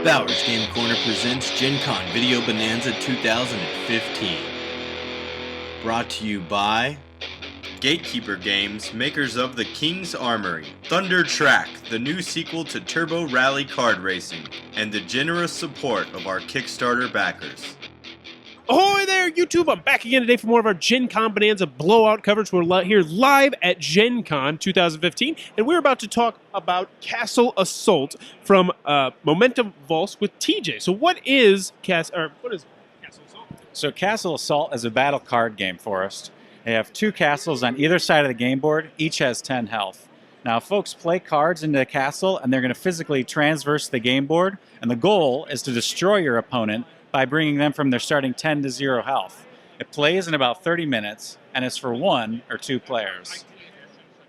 Bowers Game Corner presents Gencon Video Bonanza 2015. Brought to you by Gatekeeper Games, makers of The King's Armory, Thunder Track, the new sequel to Turbo Rally Card Racing, and the generous support of our Kickstarter backers. Ahoy there, YouTube! I'm back again today for more of our Gen Con Bonanza blowout coverage. We're here live at Gen Con 2015, and we're about to talk about Castle Assault from MomentumVolsk with TJ. So what is Castle Assault? So Castle Assault is a battle card game for us. They have two castles on either side of the game board. Each has 10 health. Now, folks play cards into the castle, and they're going to physically transverse the game board, and the goal is to destroy your opponent by bringing them from their starting 10 to 0 health. It plays in about 30 minutes, and it's for 1 or 2 players.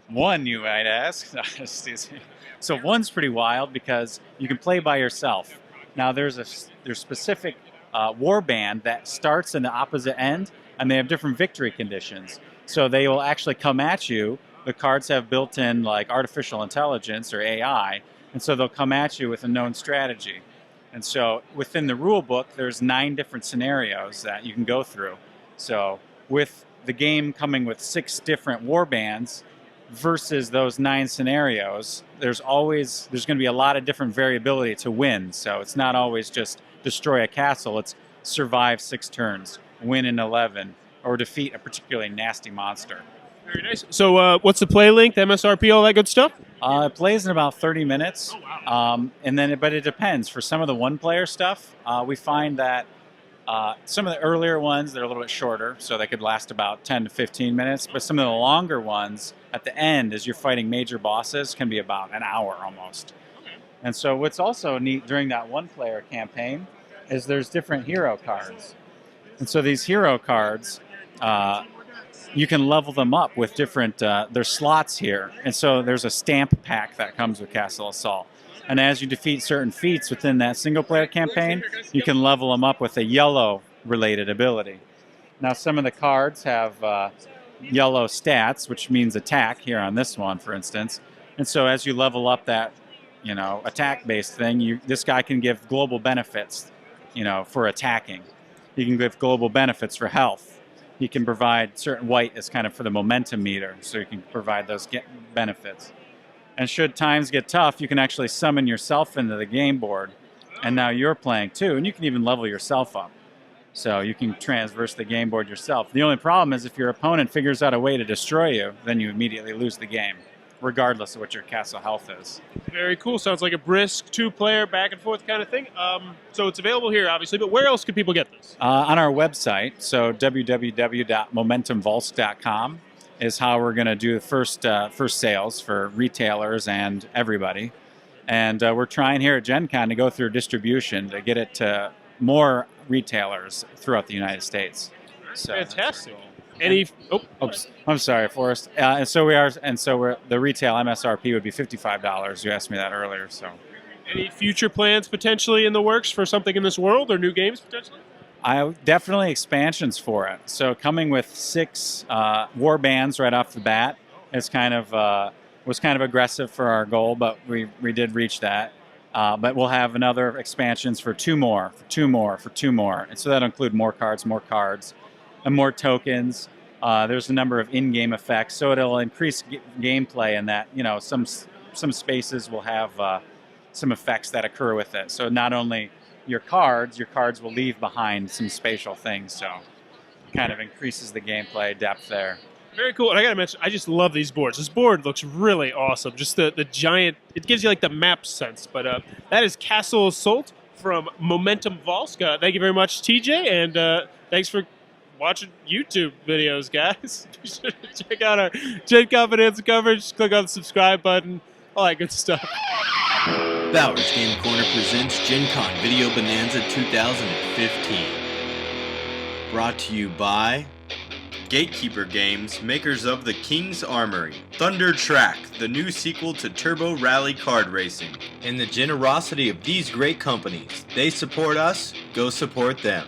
One, you might ask. So one's pretty wild because you can play by yourself. Now, there's specific war band that starts in the opposite end, and they have different victory conditions. So they will actually come at you. The cards have built-in like artificial intelligence or AI, and so they'll come at you with a known strategy. And so within the rule book, there's 9 different scenarios that you can go through. So with the game coming with 6 different war bands versus those 9 scenarios, there's going to be a lot of different variability to win. So it's not always just destroy a castle, it's survive 6 turns, win in 11, or defeat a particularly nasty monster. Very nice. So what's the play length, MSRP, all that good stuff? It plays in about 30 minutes. Oh, wow. But it depends. For some of the one-player stuff, we find that some of the earlier ones, they're a little bit shorter, so they could last about 10 to 15 minutes. But some of the longer ones, at the end, as you're fighting major bosses, can be about an hour almost. Okay. And so what's also neat during that one-player campaign is there's different hero cards. And so these hero cards, you can level them up with different, there's slots here. And so there's a stamp pack that comes with Castle Assault. And as you defeat certain feats within that single-player campaign, you can level them up with a yellow-related ability. Now, some of the cards have yellow stats, which means attack here on this one, for instance. And so as you level up that, attack-based thing, this guy can give global benefits, for attacking. He can give global benefits for health. He can provide certain white as kind of for the momentum meter, so you can provide those benefits. And should times get tough, you can actually summon yourself into the game board, and now you're playing too, and you can even level yourself up. So you can transverse the game board yourself. The only problem is if your opponent figures out a way to destroy you, then you immediately lose the game, regardless of what your castle health is. Very cool. Sounds like a brisk 2-player back and forth kind of thing. So it's available here, obviously, but where else can people get this? On our website, so www.MomentumVolsk.com is how we're going to do the first sales for retailers and everybody. And we're trying here at Gen Con to go through distribution to get it to more retailers throughout the United States. So fantastic. I'm sorry, Forrest. The retail MSRP would be $55. You asked me that earlier. So, any future plans potentially in the works for something in this world or new games potentially? Definitely expansions for it. So coming with 6 war bands right off the bat is was kind of aggressive for our goal, but we did reach that. But we'll have another expansions for 2 more, for 2 more, for 2 more, and so that'll include more cards, and more tokens. There's a number of in-game effects, so it'll increase gameplay in that, some spaces will have some effects that occur with it. So not only your cards will leave behind some spatial things, so it kind of increases the gameplay depth there. Very cool. And I got to mention, I just love these boards. This board looks really awesome. Just the giant, it gives you like the map sense. But that is Castle Assault from MomentumVolsk. Thank you very much, TJ, and thanks for watching YouTube videos, guys. Be sure to check out our Gen Con Bonanza coverage. Click on the subscribe button. All that good stuff. Bowers Game Corner presents Gen Con Video Bonanza 2015. Brought to you by Gatekeeper Games, makers of The King's Armory, Thunder Track, the new sequel to Turbo Rally Card Racing, and the generosity of these great companies. They support us, go support them.